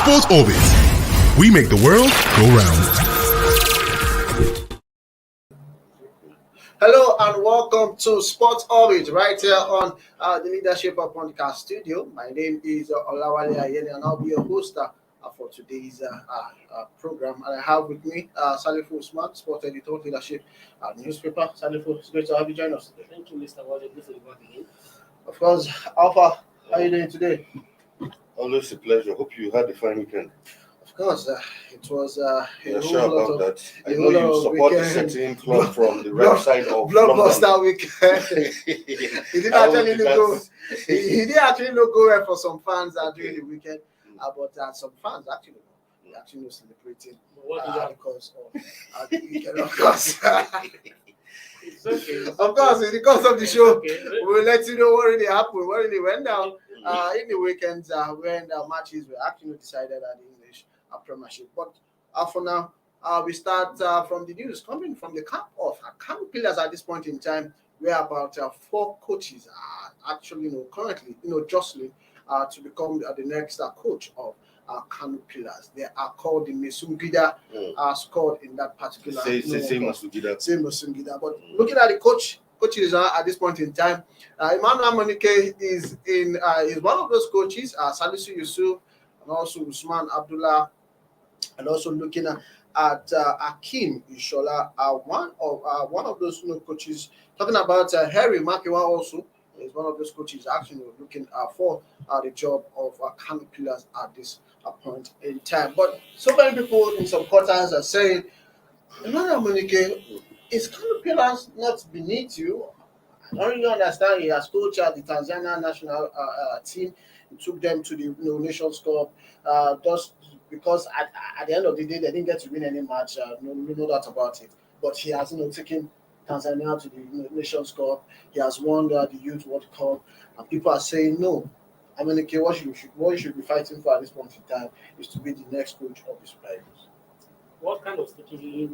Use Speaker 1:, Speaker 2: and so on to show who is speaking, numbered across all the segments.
Speaker 1: Sports Orbit. We make the world go round.
Speaker 2: Hello and welcome to Sports Orbit right here on the Leadership Podcast Studio. My name is Olawale Ayeni and I'll be your host for today's program. And I have with me Salisu, Sport Editor, Leadership Newspaper. Salisu, it's great to have you join us today.
Speaker 3: Thank you, Mr. Wale. Good to be back again.
Speaker 2: Of course, Alpha, how are you doing today?
Speaker 4: Always a pleasure. Hope you had a fine weekend.
Speaker 2: Of course, it was
Speaker 4: You're sure about that? I know you support the certain club from the right side of
Speaker 2: Blockbuster weekend. He didn't actually look go well for some fans during the weekend, but some fans actually were celebrating because of the weekend, of course.
Speaker 3: It's okay.
Speaker 2: Of course, in the course of the show, we'll let you know what really happened, what really went down in the weekends when the matches were actually decided at the English Premiership. But for now, we start from the news coming from the camp of Kano Pillars at this point in time, where about 4 coaches are actually currently jostling to become the next coach of Kano Pillars. They are called the Mesungida squad in that particular.
Speaker 4: Same
Speaker 2: Mesungida. But looking at the coaches at this point in time, Amuneke is one of those coaches. Salisu Yusuf and also Usman Abdullah, and also looking at Akim Ishola, one of those coaches. Talking about Harry Makiwa also is one of those coaches actually looking for the job of Kano Pillars at this point in time. But so many people in some quarters are saying, Amuneke, is Kano Pillars not beneath you? I don't really understand. He has coached the Tanzania national team. He took them to the Nations Cup just because at the end of the day, they didn't get to win any match. No doubt about it. But he has taken Tanzania to the Nations Cup. He has won the Youth World Cup. And people are saying, no, Amuneke, what you should be fighting for at this point in time is to be the next coach of the Super Eagles.
Speaker 3: What kind of strategy?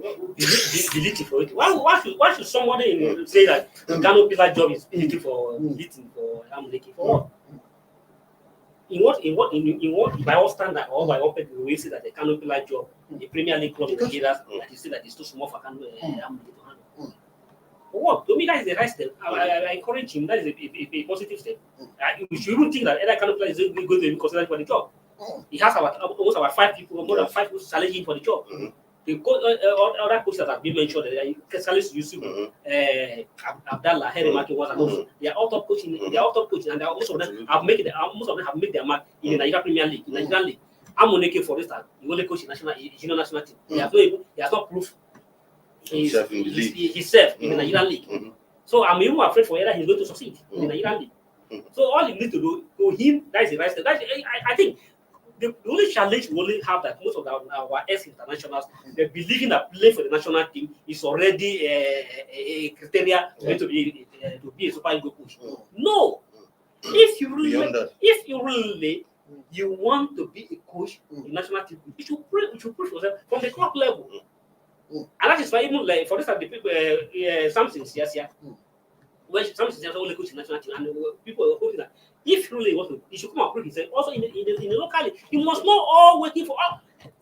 Speaker 3: Deleting for it? Why should somebody say that the Kano Pillars job is deleting for Amuneke? For what? In what by all standard or by all people, we say that the Kano Pillars job, the Premier League club in Nigeria, that you say that it's too small for Kano Amuneke to handle. For what? To me, that is the right step. I encourage him. That is a positive step. You shouldn't think that any Kano Pillars is going to be considered for the job. He has almost about 5 people, more than 5 people challenging for the job. The other coaches that have been mentioned, Salisu Yusuf, Abdallah, Harry Maki was, and also they are all top coaching. They are all top coaching, and most of them have made their mark in the Nigerian Premier League, in the Nigerian League. Amuneke, for instance, he only coach in junior national team. He has not proved himself in the Nigerian League. So I'm even afraid for whether he's going to succeed in the Nigerian League. So all you need to do for him, that is the right step. I think the only challenge we only have that most of our ex-internationals, they believing that playing for the national team is already a criteria to be a Super Eagles coach. No, if you really want to be a coach in national team, you should push yourself from the club level. And that is why even like for instance, the people Samson Siasia, when Samson Siasia only coach in national team, and people are hoping that if you really want to, you should come and prove himself. Also in the local league, you must not all waiting for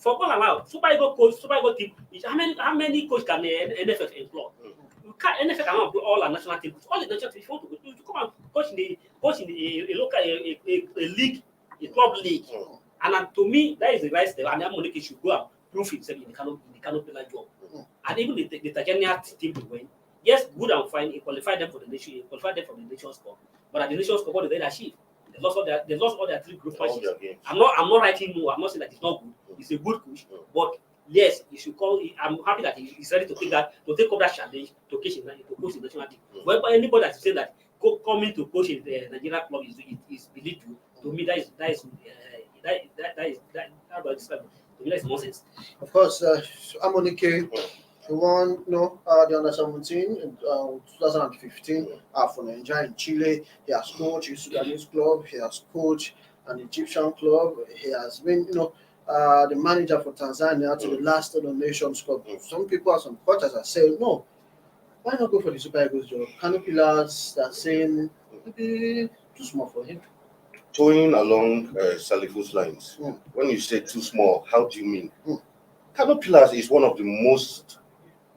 Speaker 3: all allowed. Super Eagles coach, Super Eagles team. How many coach can the NFF employ? You can't NFF cannot employ all our national team. All the national team, if you want to come and coach in a local a league, a club league. And to me, that is the right step. And Amuneke should go and prove himself in the Kano Pillars job. And even the Tanzania team to win. Yes, good and fine. He qualified them for the nation. He qualified them for the Nations Cup. But at the Nations Cup, what did they achieve? They lost all their 3 group matches. I'm not writing more. I'm not saying that it's not good. He's a good coach. But yes, you should call. I'm happy that he's ready to take up that challenge to coach in the national team. But anybody that is saying that coming to coach in the Nigerian club is believed to me that is how do I describe it? To me that is nonsense.
Speaker 2: Of course, Amuneke. He won the under 17 in 2015 for Nigeria in Chile. He has coached a Sudanese club. He has coached an Egyptian club. He has been, the manager for Tanzania to the last of the Nations Cup. Some people, some quarters are saying, no, why not go for the Super Eagles job? Kano Pillars are saying maybe too small for him.
Speaker 4: Going along Salifu's lines, when you say too small, how do you mean? Kano Pillars is one of the most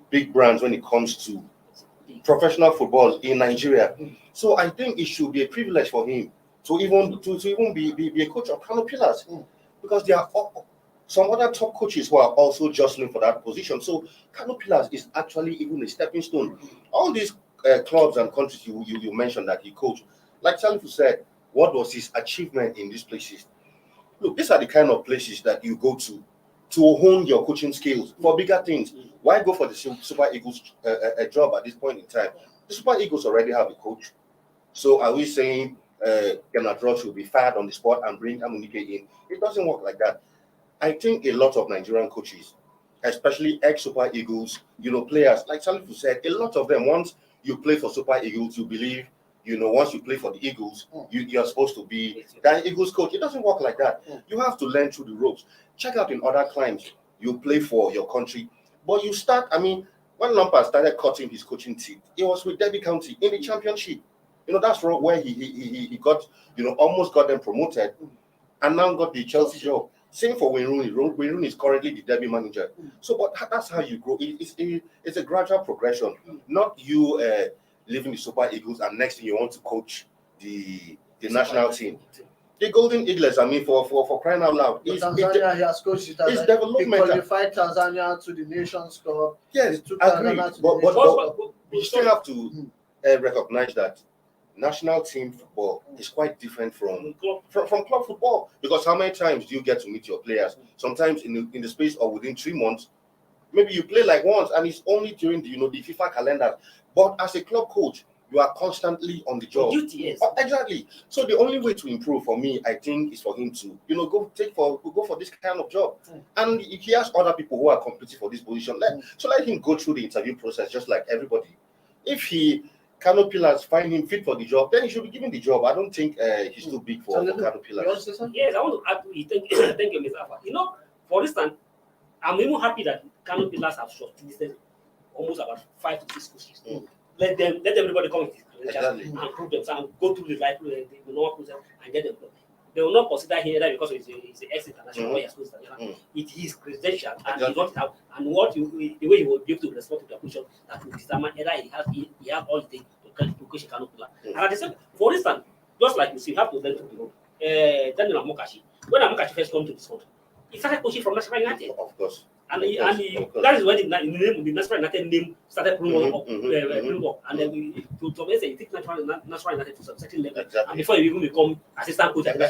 Speaker 4: big brands when it comes to professional football in Nigeria. So I think it should be a privilege for him to even be a coach of Kano Pillars, because there are some other top coaches who are also jostling for that position. So Kano Pillars is actually even a stepping stone. All these clubs and countries you mentioned that he coached, like Salifu said, what was his achievement in these places? Look, these are the kind of places that you go to hone your coaching skills for bigger things. Why go for the Super Eagles job at this point in time? The Super Eagles already have a coach. So are we saying Iheanacho should be fired on the spot and bring Amuneke in? It doesn't work like that. I think a lot of Nigerian coaches, especially ex-Super Eagles, players, like Salifu said, a lot of them, once you play for Super Eagles, you believe, once you play for the Eagles, you're supposed to be that Eagles coach. It doesn't work like that. You have to learn through the ropes. Check out in other climes, you play for your country, but you start, when Lampard started cutting his coaching teeth, it was with Derby County in the championship. That's where he got, almost got them promoted and now got the Chelsea job. Same for Wayne Rooney. Wayne Rooney is currently the Derby manager. So, but that's how you grow. It's a gradual progression, not you leaving the Super Eagles and next thing you want to coach the national team. The Golden Eagles, for crying out loud.
Speaker 2: Tanzania, he has coached it.
Speaker 4: It's developmental.
Speaker 2: He qualified Tanzania to the Nations Cup.
Speaker 4: Yes, agree. But we still have to recognize that national team football is quite different from club football, because how many times do you get to meet your players? Sometimes in the space of within 3 months, maybe you play like once, and it's only during the FIFA calendar. But as a club coach, you are constantly on the job.
Speaker 3: Duty, yes.
Speaker 4: Exactly. So the only way to improve for me, I think, is for him to go for this kind of job. And he has other people who are competing for this position. Let him go through the interview process just like everybody. If Kano Pillars find him fit for the job, then he should be given the job. I don't think he's too big for Kano Pillars.
Speaker 3: Yes, I want to add to it. Thank you, Mr. Alpha. For instance, I'm even happy that Kano Pillars have shortlisted almost about 5 to 6 coaches. Let everybody come with his credentials and prove themselves and go through the normal process and get them. They will not consider him either because he's an ex-international or he's international. It is credential and he got it out, and the way he will be able to respond to the position that will determine either he have all the things to coach a Kano Pillar. And at the same, for instance, just like you see, you have to learn to know Daniel Amokachi. When Amokachi first come to this country, he started coaching from National United.
Speaker 4: Of course.
Speaker 3: And that is when the name of the National United name started growing up. And then to say, you take National United to some certain level. And before you even become assistant coach at the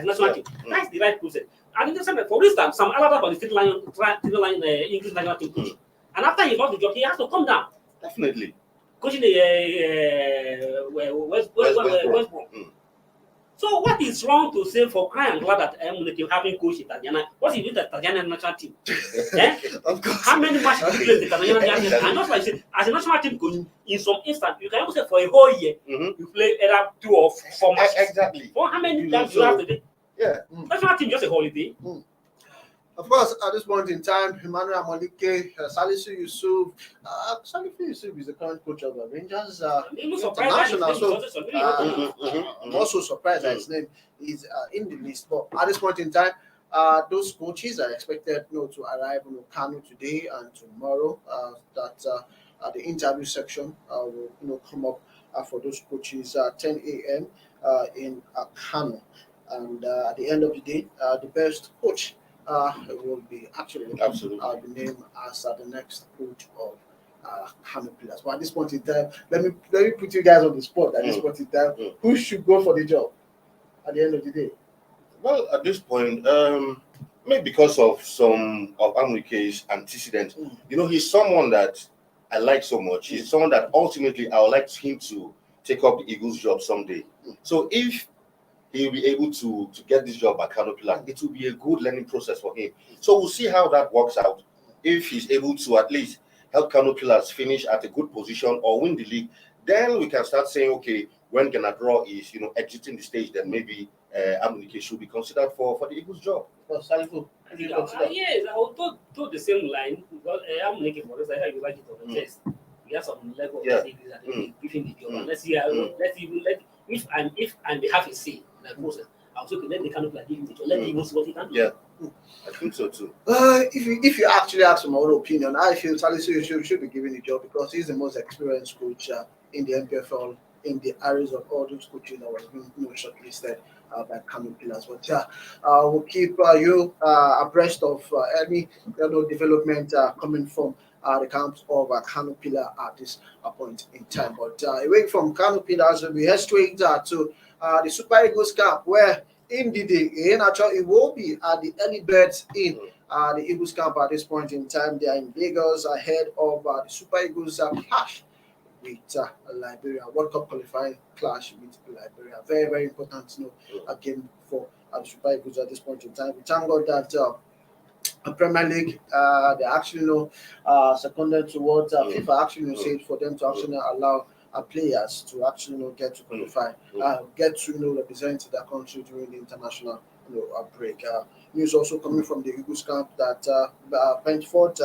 Speaker 3: national team. That's the right process. And in the same, for instance, some Alaba on the state line English national team coach. And after he got the job, he has to come down.
Speaker 4: Definitely.
Speaker 3: Coaching the West Brom. So what is wrong to say for crying glad that Amuneke having coached Italiana? What is it that Italian national team?
Speaker 2: Of course.
Speaker 3: How many matches you play the Italian national team? And just like I said, as a national team coach, in some instance, you can even say for a whole year, you play either 2 or 4 matches.
Speaker 4: Exactly.
Speaker 3: For how many times you have to do?
Speaker 4: Yeah.
Speaker 3: National team just a holiday.
Speaker 2: Of course, at this point in time, Amuneke, Salisu Yusuf, Salisu Yusuf is the current coach of the Rangers International. So I'm also surprised that his name is in the list. But at this point in time, those coaches are expected to arrive in Kano today and tomorrow. The interview section will come up for those coaches at 10 a.m. In Kano. And at the end of the day, the best coach will be actually the name as the next coach of Kano Pillars. But at this point in time, let me put you guys on the spot. At this point in time, who should go for the job at the end of the day?
Speaker 4: Well, at this point, maybe because of some of Amuneke's antecedents, he's someone that I like so much. He's someone that ultimately I would like him to take up the Eagles job someday. So if he'll be able to get this job at Kano Pillars, it will be a good learning process for him. So we'll see how that works out. If he's able to at least help Kano Pillars finish at a good position or win the league, then we can start saying, okay, when Iheanacho is exiting the stage, then maybe Amuneke should be considered for the Eagles job.
Speaker 3: Yes, I will do the same line because Amuneke, for instance, you like it on the test. We have some level of degrees that we give him the job. And let's see, if I may have a say in that process, it's okay, let the Kano Pillars give him the job. Let him see what he can do.
Speaker 4: Yeah, I think so too.
Speaker 2: If you actually ask my own opinion, I feel Salisu should be given the job because he's the most experienced coach in the MPFL in the areas of all those coaches that was being shortlisted by Kano Pillars. But we'll keep you abreast of any development coming from the camps of Kano Pillar at this point in time. But away from Kano Pillars, we head straight to the Super Eagles camp where Ndidi, Iheanacho, Iwobi are the early birds in the Eagles camp at this point in time. They are in Lagos ahead of the Super Eagles clash with Liberia, World Cup qualifying clash with Liberia. Very, very important game for the Super Eagles at this point in time. We thank God that Premier League, they actually seconded towards FIFA actually said for them to actually allow players to actually get to qualify, get to represent their country during the international break. News also coming from the Eagles camp that Brentford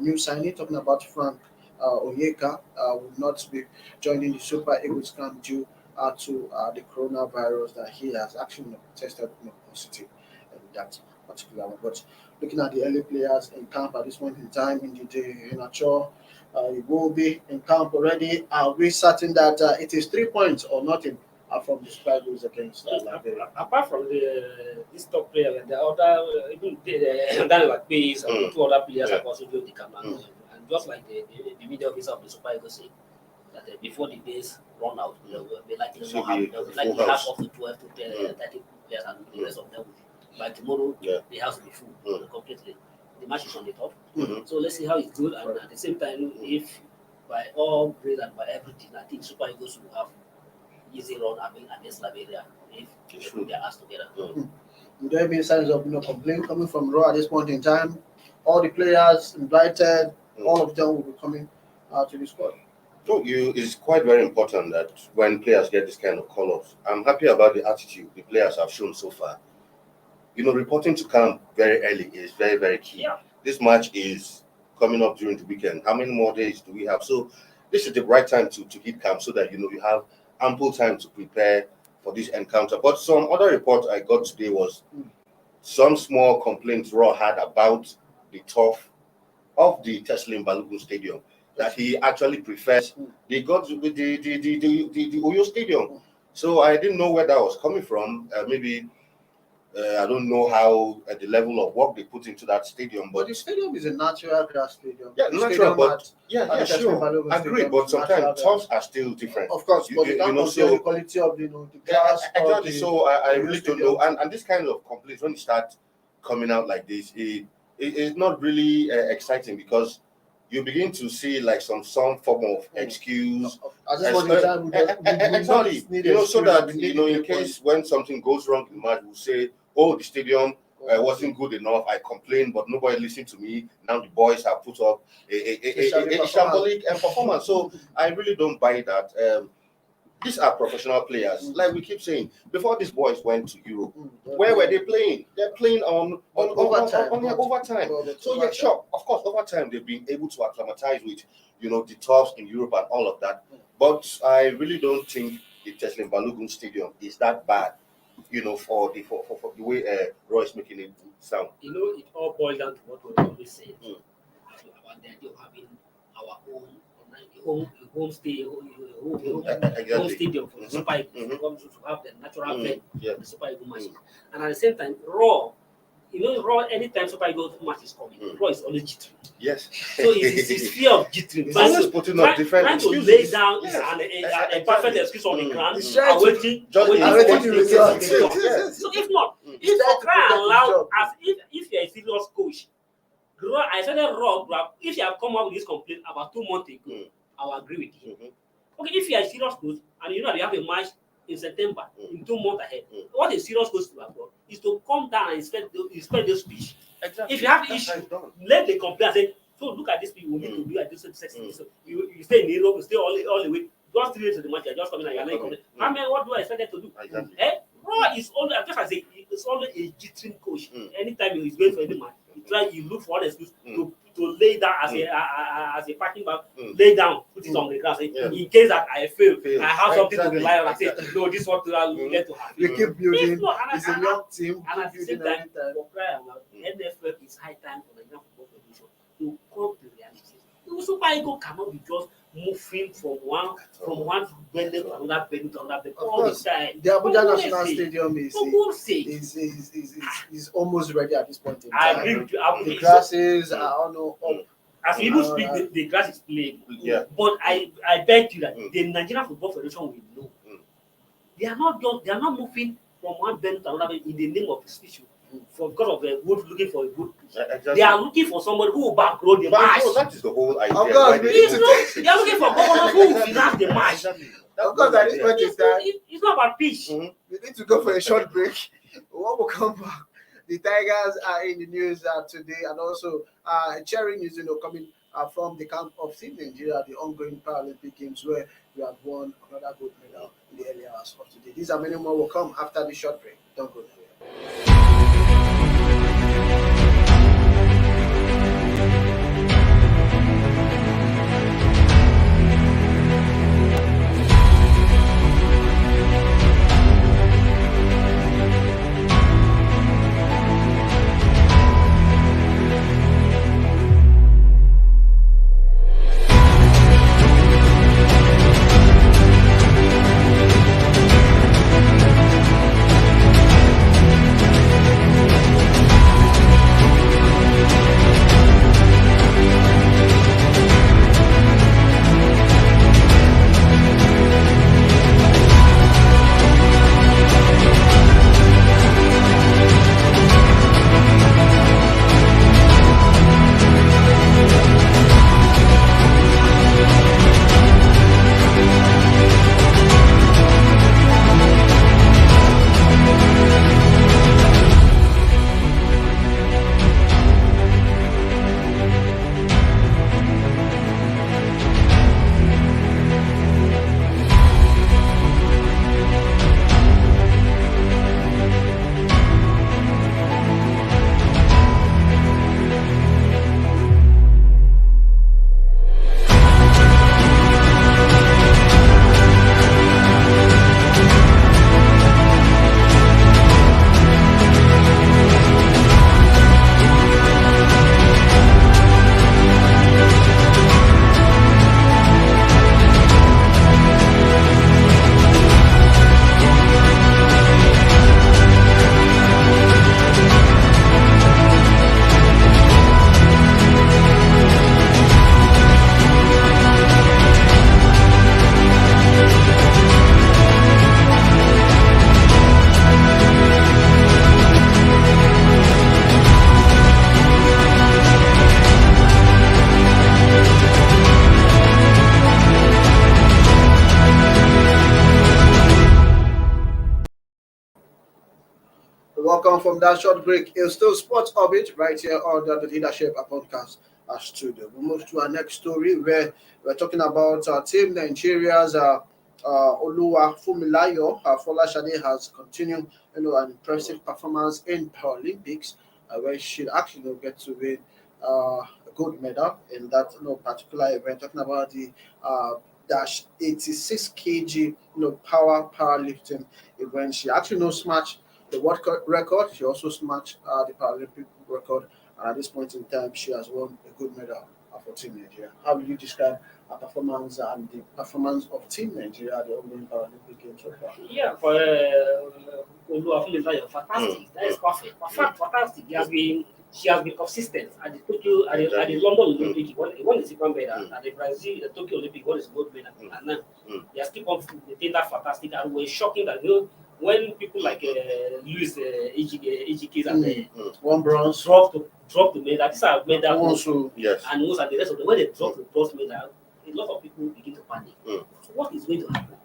Speaker 2: new signing talking about Frank Onyeka will not be joining the Super Eagles camp due to the coronavirus that he has actually tested positive in that particular one. But looking at the early players in camp at this point in time, Ndidi, Iheanacho, Iwobi in camp already. Are we certain that it is 3 points or nothing from the Super Eagles against Liberia?
Speaker 3: Apart from this top player, the other even Daniel Akpe's and 2 other players have also joined the camp. And just like the media officer of the Super Eagles said, that before the days run out, they will be likely to have up to 12 to 30 players, and the rest of them by tomorrow the house will be full completely. The match is on the top, so let's see how it's good. And at the same time, if by all grades and by everything, I think Super Eagles will have easy run against Liberia if they put their hands together.
Speaker 2: Would there be signs of complaint coming from Raw at this point in time? All the players invited, all of them will be coming to the squad.
Speaker 4: So it's quite very important that when players get this kind of call-ups, I'm happy about the attitude the players have shown so far. Reporting to camp very early is very, very key.
Speaker 3: Yeah.
Speaker 4: This match is coming up during the weekend. How many more days do we have? So this is the right time to hit camp so that you have ample time to prepare for this encounter. But some other report I got today was some small complaints Raw had about the turf of the Teslim Balogun Stadium, that he actually prefers the Oyo Stadium. So I didn't know where that was coming from. Maybe I don't know how the level of work they put into that stadium,
Speaker 2: but the stadium is a natural grass stadium.
Speaker 4: Yeah, natural, but sure, agree. But sometimes turfs are still different.
Speaker 2: Of course, but you can't compare the quality of the grass.
Speaker 4: Exactly. So I really don't know. And this kind of complaints, when you start coming out like this, it's not really exciting because you begin to see like some form of excuse. Exactly. So that in case when something goes wrong in the match, we'll say, "Oh, the stadium wasn't good enough. I complained, but nobody listened to me. Now the boys have put up a shambolic performance." So I really don't buy that. These are professional players. Like we keep saying, before these boys went to Europe, where were they playing? They're playing on overtime. So yeah, sure, of course, over time they've been able to acclimatize with the turfs in Europe and all of that. But I really don't think the Teslim Balogun Stadium is that bad, for the way Roy is making it sound.
Speaker 3: It all boils down to what we always say about the idea of having our home stadium for the Super Eagles to have the natural bed the Super Eagles match. And at the same time, Raw, anytime Super Eagles match is coming, Raw is always jittering.
Speaker 4: Yes.
Speaker 3: So it's fear of jittering. Trying to lay down a perfect excuse on the ground, awaiting the result. So if not, if for crying out loud, as if you're a serious coach, I said Raw, if you have come up with this complaint about 2 months ago, I'll agree with you. Okay, if you are a serious coach and you know that you have a match in September, in 2 months ahead, what a serious coach to have done is to come down and inspect those pitch. Exactly. If you have issue, let the complaint say, so look at this people, we need to do at this section. So you stay in Europe, you stay all the way, just 3 days to the match, you're just coming and you're not coming. What do I expect them to do?
Speaker 4: Exactly.
Speaker 3: Raw is only, just as it's only a jittering coach. Anytime he's going for any match, he look for an excuse to to lay down as a parking bag, lay down, put it on the ground. Say, in case that I fail, I have something to rely on. I say, no, this is what we get to have.
Speaker 2: We keep building. It's a young team.
Speaker 3: And at the same time, for crying out, NFL is high time for the Nigerian Football Federation to come to reality. The Super Eagles cannot be just moving from one building to another building to another building all the time.
Speaker 2: The Abuja National Stadium is almost ready at this point in time.
Speaker 3: I agree with you.
Speaker 2: The grasses are all up.
Speaker 3: As we even speak, the grass is playing.
Speaker 4: Yeah.
Speaker 3: But I beg you that the Nigerian Football Federation will know. They are not moving from one building to another in the name of prestige. For because of the good looking for a good pitch. Exactly. They are looking for somebody who will backroll the match.
Speaker 4: That is the whole idea.
Speaker 2: Of course,
Speaker 3: they are looking for governors who will finance the match.
Speaker 2: Of course, at this point in time,
Speaker 3: it's not about pitch.
Speaker 2: We need to go for a short break. When we come back, the Tigers are in the news today, and also cheering news, coming from the camp of Team Nigeria, the ongoing Paralympic Games, where we have won another gold medal in the early hours of today. These are many more will come after the short break. Don't go nowhere. Welcome from that short break. It's still Sports Orbit right here on the Leadership Podcast studio. We move to our next story where we're talking about Team Nigeria's Oluwa Fumilayo. Fola Shade has continued an impressive performance in Paralympics where she actually get to win a gold medal in that particular event. Talking about the dash 86 kg power powerlifting event. She actually smashed the world record. She also smashed the Paralympic record, and at this point in time, she has won a gold medal for Team Nigeria. How will you describe her performance and the performance of Team Nigeria at the ongoing Paralympic Games so far?
Speaker 3: Yeah, for Oluwa, fantastic. That is perfect. Fantastic. She has been consistent at the Tokyo, at the London Olympic. One is silver medal, at the Brazil, the Tokyo Olympic, one is gold medal, and now they are still maintaining that fantastic. And we're shocking that when people like lose EGKs and
Speaker 2: one bronze
Speaker 3: drop the medal, these are medal
Speaker 2: also,
Speaker 4: yes,
Speaker 3: and most of the rest of them, when they drop the bronze medal, a lot of people begin to panic. So what is going to happen?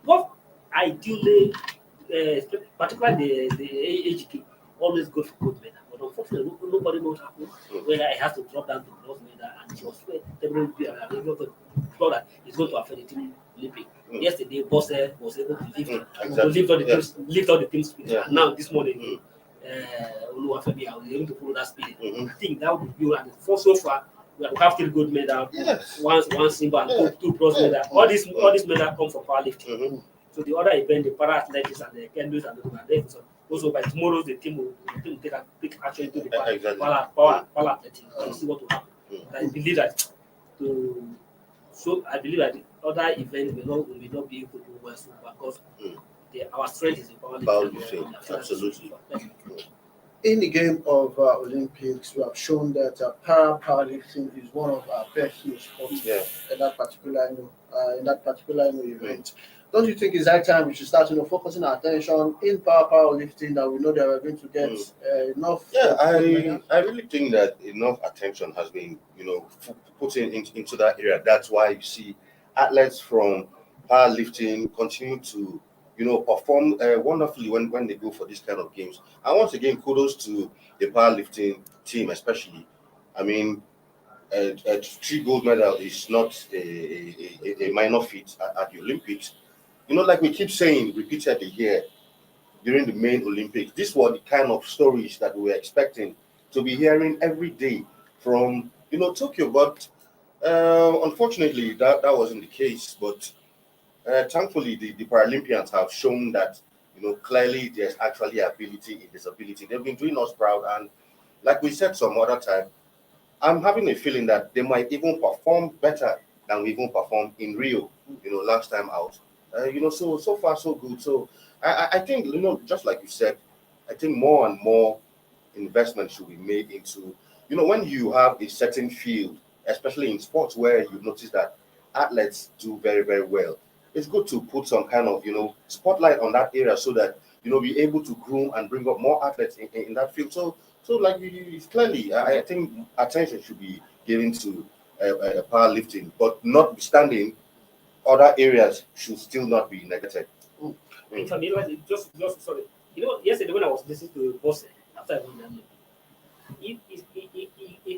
Speaker 3: What ideally, particularly the EGK, always go for gold medal, but unfortunately, nobody knows how whether I have to drop down to bronze medal, and she was able that it's going to affect the team Olympic. Yesterday, Boss was able to lift all the team speed. And now this morning, Oluwafemi was able to follow that speed. I think that would be good. And so far, we have 3 gold medals,
Speaker 4: Yes.
Speaker 3: one silver, and
Speaker 4: Yeah.
Speaker 3: two bronze
Speaker 4: Yeah.
Speaker 3: medals. All these medals come from powerlifting.
Speaker 4: Mhm.
Speaker 3: So the other event, the para athletics and the kendos and the so also by tomorrow the team will take action into the
Speaker 4: Exactly.
Speaker 3: power athletics and see what will happen.
Speaker 4: Mm.
Speaker 3: But I believe that I believe that the other events may not be able to do well so because our strength is in
Speaker 4: Powerlifting. Absolutely.
Speaker 2: In the game of Olympics, we have shown that powerlifting is one of our best sports
Speaker 4: Yeah.
Speaker 2: in that particular event. Don't you think it's high time we should start focusing our attention in powerlifting that we know that we're going to get enough?
Speaker 4: Yeah, I really think that enough attention has been, put into that area. That's why you see athletes from powerlifting continue to, perform wonderfully when they go for these kind of games. And once again, kudos to the powerlifting team, especially. I mean, a 3 gold medal is not a minor feat at the Olympics. Like we keep saying repeatedly here, during the main Olympics. These were the kind of stories that we were expecting to be hearing every day from Tokyo. But unfortunately, that wasn't the case. But thankfully, the Paralympians have shown that clearly there's actually ability in this ability. They've been doing us proud, and like we said some other time, I'm having a feeling that they might even perform better than we even performed in Rio. Last time out. So far so good. So I think just like you said, I think more and more investment should be made into when you have a certain field, especially in sports where you notice that athletes do very very well. It's good to put some kind of spotlight on that area so that be able to groom and bring up more athletes in that field. So like clearly, I think attention should be given to powerlifting, but notwithstanding, other areas should still not be neglected.
Speaker 3: If I mean, just sorry, yesterday when I was listening to Boss after I won that he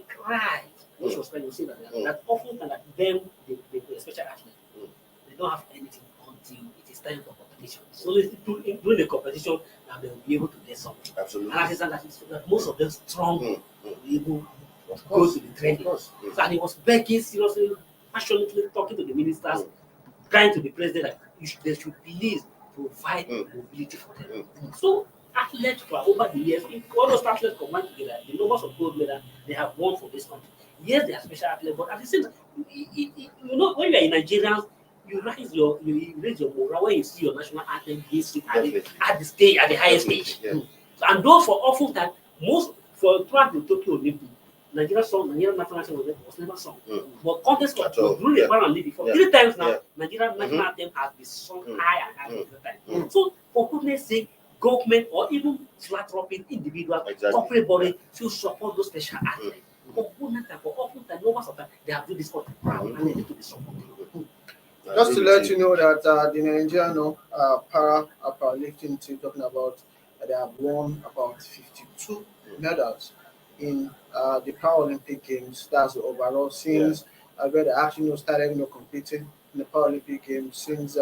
Speaker 3: cried. When she was crying, he said that often that them, the special athletes, they don't have anything until it is time for competition. So during the competition, now they will be able to get something.
Speaker 4: Absolutely.
Speaker 3: And I said that most of them strong will be able to go to the training. So, and he was begging seriously, passionately talking to the ministers, trying to the president that they should please provide mobility for them. So athletes for over the years, if all those athletes combine together, the numbers of gold medals they have won for this country. Yes, they are special athletes, but at the same time, when you are in Nigerians, you raise your morale when you see your national anthem at the stage, at the highest stage.
Speaker 4: Yeah.
Speaker 3: So, and those for often that throughout the Tokyo Olympics, Nigerian national anthem was never sung. But contest was during the Paralympics for 3 times now. Nigerian national anthem has been sung high and high every time. So for goodness sake, government or even philanthropic individual corporate body should support those special athletes. For goodness sake, for often time, numbers of time they have done this country proud and they need to be supported.
Speaker 2: Just to let you know that the Nigerian powerlifting team talking about they have won about 52 medals in the Paralympic Games. That's the overall since where they actually started competing in the Paralympic Games since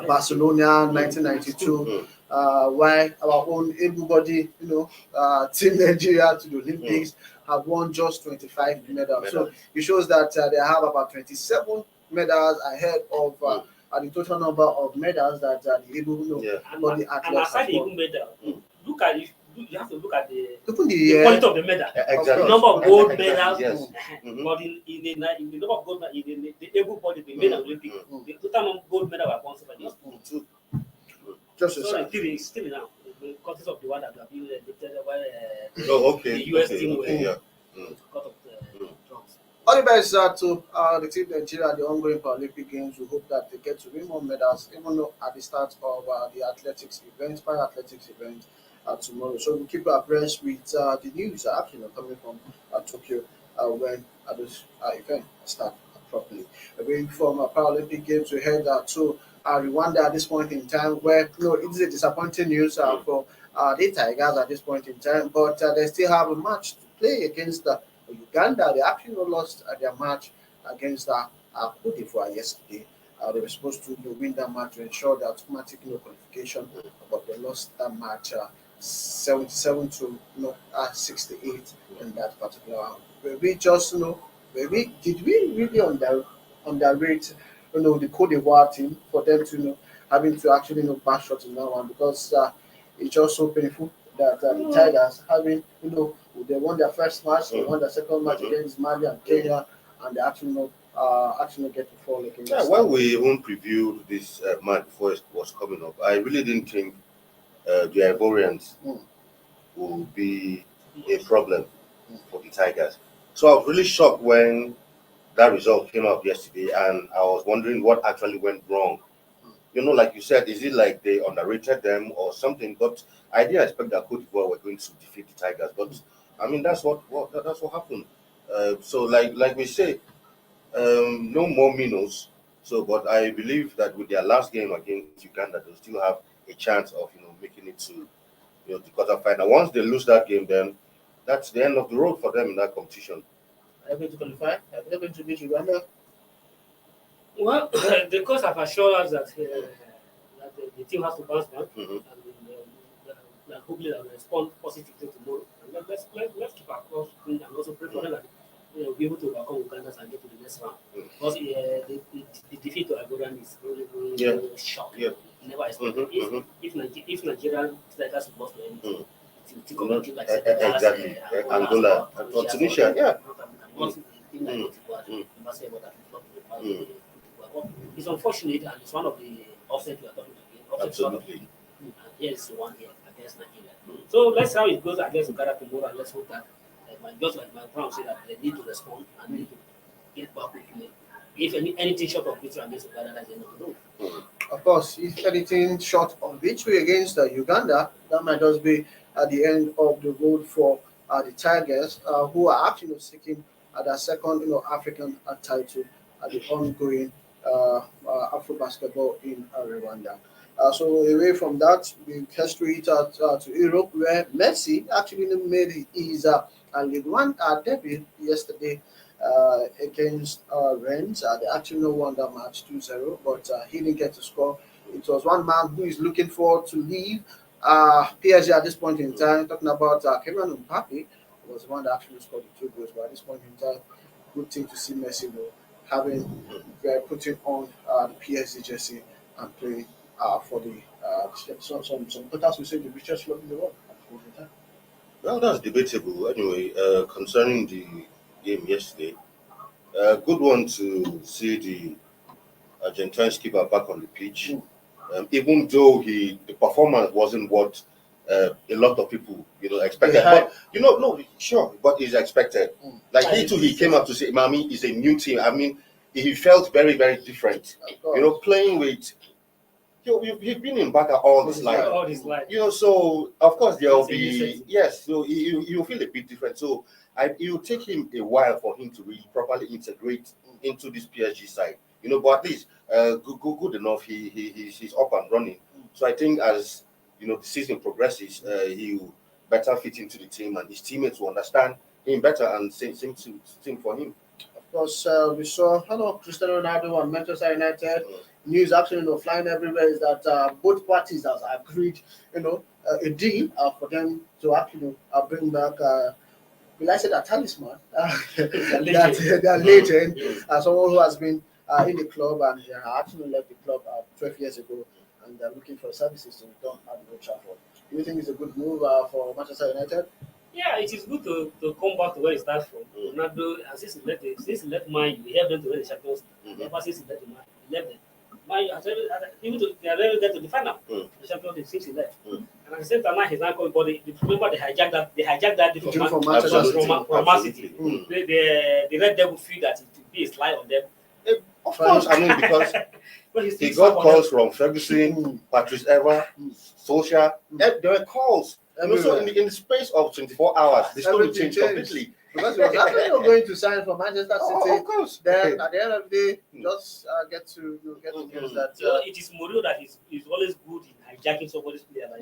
Speaker 2: Barcelona 1992. Why our own able-bodied team Nigeria to the Olympics have won just 25 medals. So it shows that they have about 27 medals ahead of the total number of medals that the able-bodied athletes
Speaker 3: and aside
Speaker 2: have
Speaker 3: the
Speaker 2: won.
Speaker 3: medal, look at it. You have to look at the
Speaker 2: The
Speaker 3: quality of the medal.
Speaker 4: Exactly.
Speaker 3: The number of gold
Speaker 4: Exactly.
Speaker 3: medals,
Speaker 4: Yes.
Speaker 3: but in the number of gold medals, in the able body, the medal Olympic, the total number of gold medal were won by these two.
Speaker 2: Just a
Speaker 3: Sorry,
Speaker 2: second.
Speaker 3: still now. The courtesy of the one that have been elected by
Speaker 4: Okay.
Speaker 3: the US
Speaker 4: Okay.
Speaker 3: team
Speaker 4: Okay. Yeah.
Speaker 3: cut off the drums.
Speaker 2: All the best to the team Nigeria, the ongoing Paralympic Games. We hope that they get to win more medals, even though at the start of the athletics event, para-athletics event tomorrow. So we'll keep you abreast with the news actually coming from Tokyo when this event start properly. Away from Paralympic Games, we head to Rwanda at this point in time, where it is a disappointing news for the Tigers at this point in time, but they still have a match to play against Uganda. They actually lost their match against Cote d'Ivoire yesterday. They were supposed to win that match to ensure the automatic qualification, but they lost that match 77 to 68 in that particular were we just, did we really underrate, the Cote d'Ivoire team for them to, having to actually, back shot in that one because it's just so painful that the Tigers having, they won their first match, they won their second match against Mali and Kenya, and they actually, actually get to fall against.
Speaker 4: Yeah, when we even previewed this match before it was coming up, I really didn't think the Ivorians would be a problem for the Tigers. So I was really shocked when that result came out yesterday, and I was wondering what actually went wrong. Like you said, is it like they underrated them or something? But I didn't expect that Cote d'Ivoire were going to defeat the Tigers. But I mean, that's what happened. So like we say, no more minnows. So, but I believe that with their last game against Uganda, they'll still have a chance of making it to the quarterfinal. Once they lose that game, then that's the end of the road for them in that competition.
Speaker 2: Are they going to qualify? Are they going to beat Uganda?
Speaker 3: Well, the coach have assured us that the team has to bounce back, and hopefully they will respond positively tomorrow. And let's keep our cross and also pray for them that will be able to overcome Uganda and get to the next round. Because the defeat to Ivorian is really shocking.
Speaker 4: Yeah.
Speaker 3: Never expected. If Nigerian strikers lost to anything,
Speaker 4: Exactly. Angola and Tunisia,
Speaker 3: It's unfortunate, and it's one of the offset we are talking about.
Speaker 4: Absolutely.
Speaker 3: Yes, one here against Nigeria. So let's see how it goes against Uganda tomorrow, and let's hope that, just like my friend said, that they need to respond and need to get back quickly. If anything short of victory against Uganda, that's the end of the road.
Speaker 2: Of course, if anything short of victory against Uganda, that might just be at the end of the road for the Tigers, who are actually seeking their second, African title at the ongoing Afro basketball in Rwanda. So away from that, we head straight to Europe, where Messi actually made his League One debut yesterday against Rennes. They actually won that match 2-0, but he didn't get to score. It was one man who is looking forward to leave PSG at this point in time. Talking about Kevin Mbappe, was the one that actually scored the 2 goals. But at this point in time, good thing to see Messi having putting on the PSG jersey and playing for the some players will say the richest club in the world at this point in time.
Speaker 4: Well, that's debatable. Anyway, concerning the game yesterday, good one to see the Argentine skipper back on the pitch. Even though the performance wasn't what a lot of people expected, but no, sure, but it's expected. Like he came up to say, "Mami, is a new team." I mean, he felt very, very different. Playing with. He's been in Baka all his life. So of course there will be so you feel a bit different. So it will take him a while for him to really properly integrate into this PSG side. But at least good enough. He's up and running. So I think as the season progresses, he will better fit into the team, and his teammates will understand him better and same for him.
Speaker 2: Of course, we saw Cristiano Ronaldo and Manchester United. News actually flying everywhere is that both parties have agreed, a deal for them to actually bring back. Will I say that talisman? That legend, someone who has been in the club and actually left the club 12 years ago, and they're looking for services to return at Old Trafford. Do you think it's a good move for Manchester United?
Speaker 3: Yeah, it is good to come back to where it starts from. Ronaldo, since he left Man, we helped them to win the Champions League. Ever since he left he left them. Even they are ready to the final, the Champions League since he left. And at the same time, now he's not coming. But remember, they hijacked that from Manchester City. The Red Devil feel that it would be a slide on them.
Speaker 4: Of course, I mean because he got calls from Ferguson, Patrice Evra, Solskjaer. There were calls. And also in the space of 24 hours, the story changed completely.
Speaker 2: Because he was actually going to sign for Manchester City.
Speaker 4: Of course.
Speaker 2: Then at the end of the day, just get to news that
Speaker 3: it is Mourinho that is always good in hijacking somebody's player. I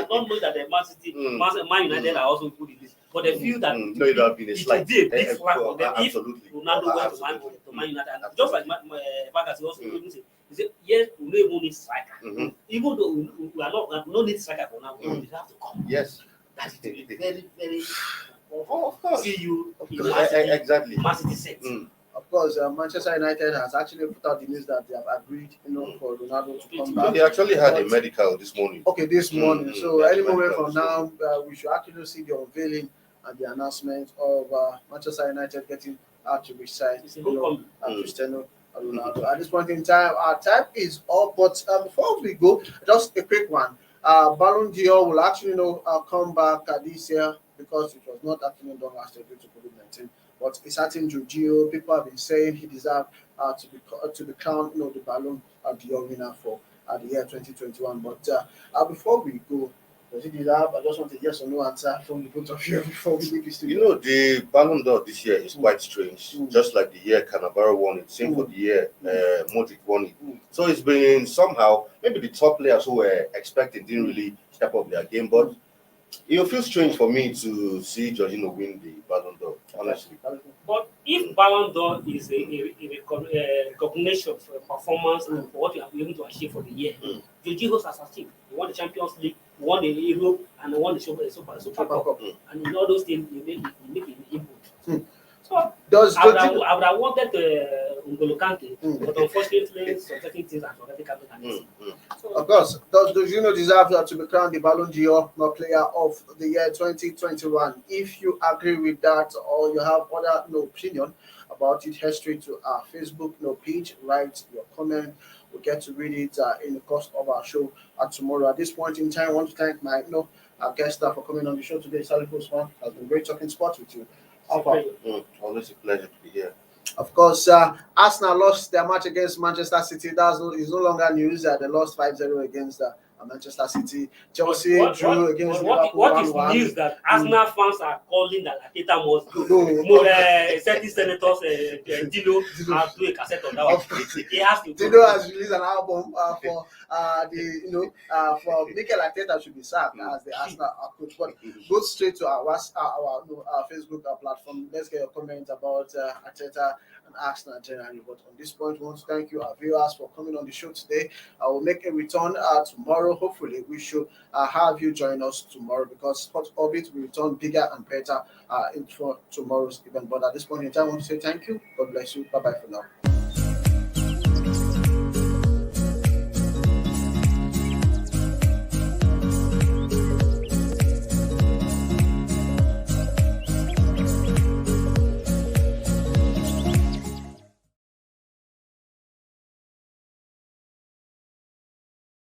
Speaker 3: don't know that the Man United are also good in this, but they feel that
Speaker 4: it would have been a slight.
Speaker 3: It would be a big flag for them if Ronaldo went to Man United. And just like Vargas also even said, he said, yes, we don't even need striker. Even though we don't need striker for now, we have to come.
Speaker 4: Yes.
Speaker 3: That is very, very
Speaker 4: of course.
Speaker 3: See you in
Speaker 4: Exactly.
Speaker 3: Man City set.
Speaker 2: Of course, Manchester United has actually put out the news that they have agreed, for Ronaldo to come back.
Speaker 4: He actually had a medical this morning.
Speaker 2: Okay, this morning. So any moment from now, we should actually see the unveiling and the announcement of Manchester United getting out to resign Cristiano Ronaldo. At this point in time, our time is up. But before we go, just a quick one. Ballon d'Or will actually come back this year because it was not actually done last year due to COVID-19. But a certain Giorgio, people have been saying he deserved to be crowned, the Ballon d'Or winner for the year 2021. But before we go, does he deserve? I just want a yes or no answer from the both of you before we leave this studio.
Speaker 4: The Ballon d'Or this year is quite strange. Just like the year Cannavaro won it, same for the year Modric won it. So it's been somehow, maybe the top players who were expecting didn't really step up their game, but it will feel strange for me to see Jorginho win the Ballon d'Or, honestly.
Speaker 3: But if Ballon d'Or is a recognition for performance and for what you have been able to achieve for the year, Jorginho has achieved. He won the Champions League, won the Europe, and won the Super Cup. And in all those things, he make an input. So I would have wanted N'Golo Kante, but unfortunately, some certain things are already capitalized. So,
Speaker 2: of course, does Jorginho deserve to be crowned the Ballon d'Or player of the year 2021? If you agree with that or you have other opinion about it, head straight to our Facebook page, write your comment. We'll get to read it in the course of our show tomorrow. At this point in time, I want to thank my our guest for coming on the show today. Salisu, it has been great talking sports with you.
Speaker 4: Always a pleasure to be here.
Speaker 2: Of course, Arsenal lost their match against Manchester City. Is no longer news. They lost 5-0 against Manchester City. Chelsea drew against Liverpool.
Speaker 3: What is news that Arsenal fans are calling that Ateta must go. Certain senators, Dino, has do a cassette on that one. He has to go.
Speaker 2: Dino has released an album for for Mikel Arteta should be sacked as the Arsenal coach. But go straight to our Facebook platform. Let's get your comments about Arteta and Arsenal generally. But on this point, we want to thank you, our viewers, for coming on the show today. I will make a return tomorrow. Hopefully, we should have you join us tomorrow because Sport Orbit will return bigger and better for tomorrow's event. But at this point in time, I want to say thank you. God bless you. Bye bye for now.